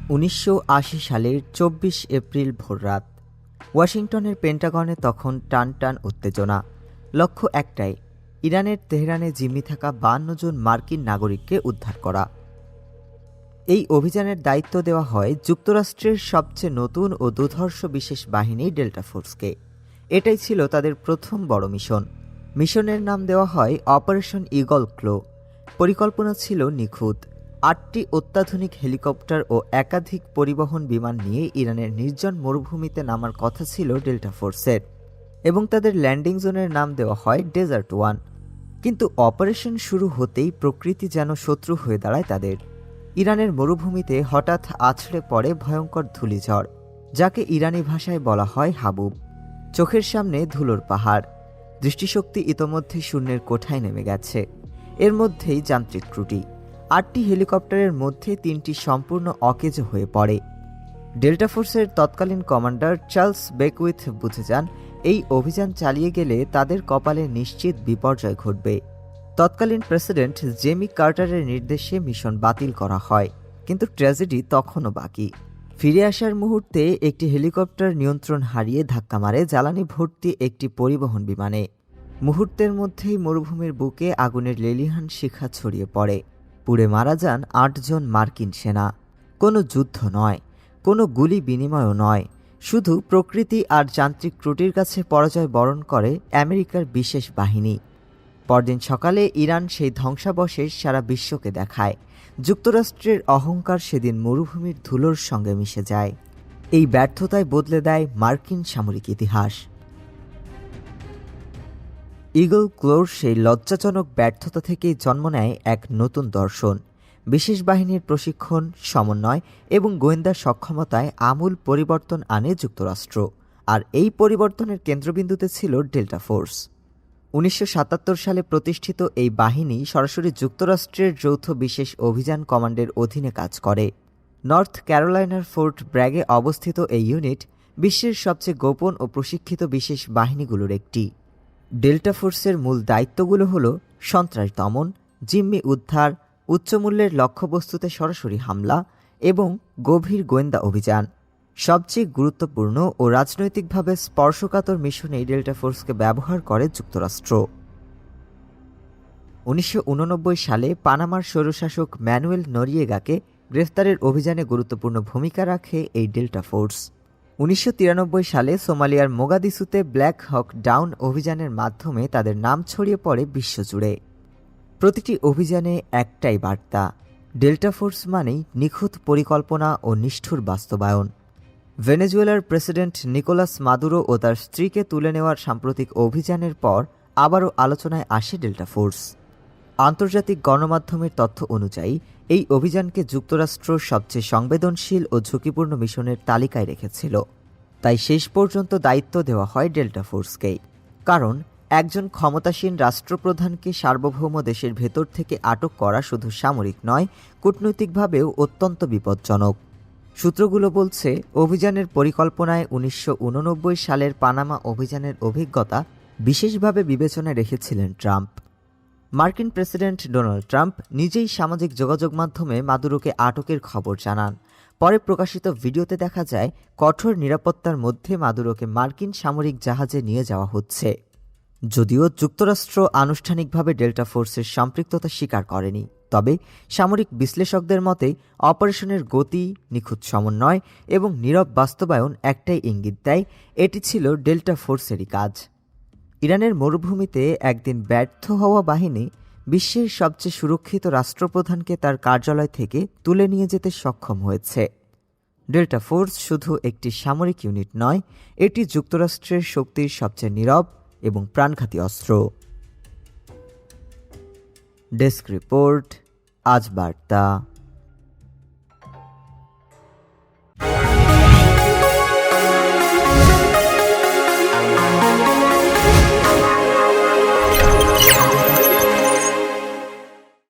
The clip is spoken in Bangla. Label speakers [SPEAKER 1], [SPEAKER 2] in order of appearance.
[SPEAKER 1] 1980 সালের 24 এপ্রিল ভোররাত। ওয়াশিংটনের পেন্টাগনে তখন টান টান উত্তেজনা। লক্ষ্য একটাই, ইরানের তেহরানে জিম্মি থাকা 52 জন মার্কিন নাগরিককে উদ্ধার করা। এই অভিযানের দায়িত্ব দেওয়া হয় যুক্তরাষ্ট্রের সবচেয়ে নতুন ও দুর্ধর্ষ বিশেষ বাহিনী ডেল্টা ফোর্সকে। এটাই ছিল তাদের প্রথম বড় মিশন। মিশনের নাম দেওয়া হয় অপারেশন ঈগল ক্লো। পরিকল্পনা ছিল নিখুঁত। 8টি অত্যাধুনিক হেলিকপ্টার ও একাধিক পরিবহন বিমান নিয়ে ইরানের নির্জন মরুভূমিতে নামার কথা ছিল ডেল্টা ফোর্সের, এবং তাদের ল্যান্ডিং জোনের নাম দেওয়া হয় ডেজার্ট 1। কিন্তু অপারেশন শুরু হতেই প্রকৃতি যেন শত্রু হয়ে দাঁড়ায় তাদের। ইরানের মরুভূমিতে হঠাৎ আছড়ে পড়ে ভয়ঙ্কর ধূলিঝড়, যাকে ইরানি ভাষায় বলা হয় হাবুব। চোখের সামনে ধুলোর পাহাড়, দৃষ্টিশক্তি ইতোমধ্যে শূন্যের কোঠায় নেমে গেছে। এর মধ্যেই যান্ত্রিক ত্রুটি। 8টি হেলিকপ্টারের মধ্যে 3টি সম্পূর্ণ অকেজ হয়ে পড়ে। ডেল্টা ফোর্সের তৎকালীন কমান্ডার চার্লস বেকউইথ বুঝে যান, এই অভিযান চালিয়ে গেলে তাদের কপালে নিশ্চিত বিপর্যয় ঘটবে। তৎকালীন প্রেসিডেন্ট জেমি কার্টারের নির্দেশে মিশন বাতিল করা হয়, কিন্তু ট্র্যাজেডি তখনও বাকি। ফিরে আসার মুহূর্তে একটি হেলিকপ্টার নিয়ন্ত্রণ হারিয়ে ধাক্কা মারে জ্বালানি ভর্তি একটি পরিবহন বিমানে। মুহূর্তের মধ্যেই মরুভূমির বুকে আগুনের লেলিহান শিখা ছড়িয়ে পড়ে। পুড়ে মারা যান 8 জন মার্কিন সেনা। কোনো যুদ্ধ নয়, কোনো গুলি বিনিময়ও নয়, শুধু প্রকৃতি আর যান্ত্রিক ত্রুটির কাছে পরাজয় বরণ করে আমেরিকার বিশেষ বাহিনী। পরদিন সকালে ইরান সেই ধ্বংসাবশেষ সারা বিশ্বকে দেখায়। যুক্তরাষ্ট্রের অহংকার সেদিন মরুভূমির ধুলোর সঙ্গে মিশে যায়। এই ব্যর্থতায় বদলে দেয় মার্কিন সামরিক ইতিহাস। ঈগল ক্লোর সেই লজ্জাজনক ব্যর্থতা থেকেই জন্ম নেয় এক নতুন দর্শন। বিশেষ বাহিনীর প্রশিক্ষণ, সমন্বয় এবং গোয়েন্দা সক্ষমতায় আমূল পরিবর্তন আনে যুক্তরাষ্ট্র, আর এই পরিবর্তনের কেন্দ্রবিন্দুতে ছিল ডেল্টা ফোর্স। 1977 সালে প্রতিষ্ঠিত এই বাহিনী সরাসরি যুক্তরাষ্ট্রের যৌথ বিশেষ অভিযান কমান্ডের অধীনে কাজ করে। নর্থ ক্যারোলাইনার ফোর্ট ব্র্যাগে অবস্থিত এই ইউনিট বিশ্বের সবচেয়ে গোপন ও প্রশিক্ষিত বিশেষ বাহিনীগুলোর একটি। ডেল্টা ফোর্সের মূল দায়িত্বগুলো হল সন্ত্রাস দমন, জিম্মি উদ্ধার, উচ্চমূল্যের লক্ষ্যবস্তুতে সরাসরি হামলা এবং গভীর গোয়েন্দা অভিযান। সবচেয়ে গুরুত্বপূর্ণ ও রাজনৈতিকভাবে স্পর্শকাতর মিশনে ডেল্টা ফোর্সকে ব্যবহার করে যুক্তরাষ্ট্র। 1989 সালে পানামার স্বৈরশাসক ম্যানুয়েল নরিয়েগাকে গ্রেফতারের অভিযানে গুরুত্বপূর্ণ ভূমিকা রাখে এই ডেল্টা ফোর্স। 1993 সালে সোমালিয়ার মোগাদিসুতে ব্ল্যাক হক ডাউন অভিযানের মাধ্যমে তাদের নাম ছড়িয়ে পড়ে বিশ্বজুড়ে। প্রতিটি অভিযানে একটাই বার্তা, ডেল্টা ফোর্স মানেই নিখুঁত পরিকল্পনা ও নিষ্ঠুর বাস্তবায়ন। ভেনেজুয়েলার প্রেসিডেন্ট নিকোলাস মাদুরো ও তার স্ত্রীকে তুলে নেওয়ার সাম্প্রতিক অভিযানের পর আবারও আলোচনায় আসে ডেল্টা ফোর্স। আন্তর্জাতিক গণমাধ্যমের তথ্য অনুযায়ী এই অভিযানকে যুক্তরাষ্ট্র সবচেয়ে সংবেদনশীল ও ঝুঁকিপূর্ণ মিশনের তালিকায় রেখেছিল। তাই শেষ পর্যন্ত দায়িত্ব দেওয়া হয় ডেল্টা ফোর্সকেই। কারণ একজন ক্ষমতাসীন রাষ্ট্রপ্রধানকে সার্বভৌম দেশের ভেতর থেকে আটক করা শুধু সামরিক নয়, কূটনৈতিকভাবেও অত্যন্ত বিপজ্জনক। সূত্রগুলো বলছে, অভিযানের পরিকল্পনায় 1989 সালের পানামা অভিযানের অভিজ্ঞতা বিশেষভাবে বিবেচনায় রেখেছিলেন ট্রাম্প। মার্কিন প্রেসিডেন্ট ডোনাল্ড ট্রাম্প নিজেই সামাজিক যোগাযোগ মাধ্যমে মাদুরোকে আটকের খবর জানান। পরে প্রকাশিত ভিডিওতে দেখা যায় কঠোর নিরাপত্তার মধ্যে মাদুরোকে মার্কিন সামরিক জাহাজে নিয়ে যাওয়া হচ্ছে। যদিও যুক্তরাষ্ট্র আনুষ্ঠানিকভাবে ডেল্টা ফোর্সের সম্পৃক্ততা স্বীকার করেনি, তবে সামরিক বিশ্লেষকদের মতে অপারেশনের গতি, নিখুঁত সমন্বয় এবং নীরব বাস্তবায়ন একটাই ইঙ্গিত দেয়, এটি ছিল ডেল্টা ফোর্সেরই কাজ। ইরানের মরুভূমিতে একদিন ব্যর্থ হওয়া বাহিনী বিশ্বের সবচেয়ে সুরক্ষিত রাষ্ট্রপ্রধানকে তার কার্যালয় থেকে তুলে নিয়ে যেতে সক্ষম হয়েছে। ডেল্টা ফোর্স শুধু একটি সামরিক ইউনিট নয়, এটি যুক্তরাষ্ট্রের শক্তির সবচেয়ে নীরব এবং প্রাণঘাতী অস্ত্র। ডেস্ক রিপোর্ট, আজ বার্তা।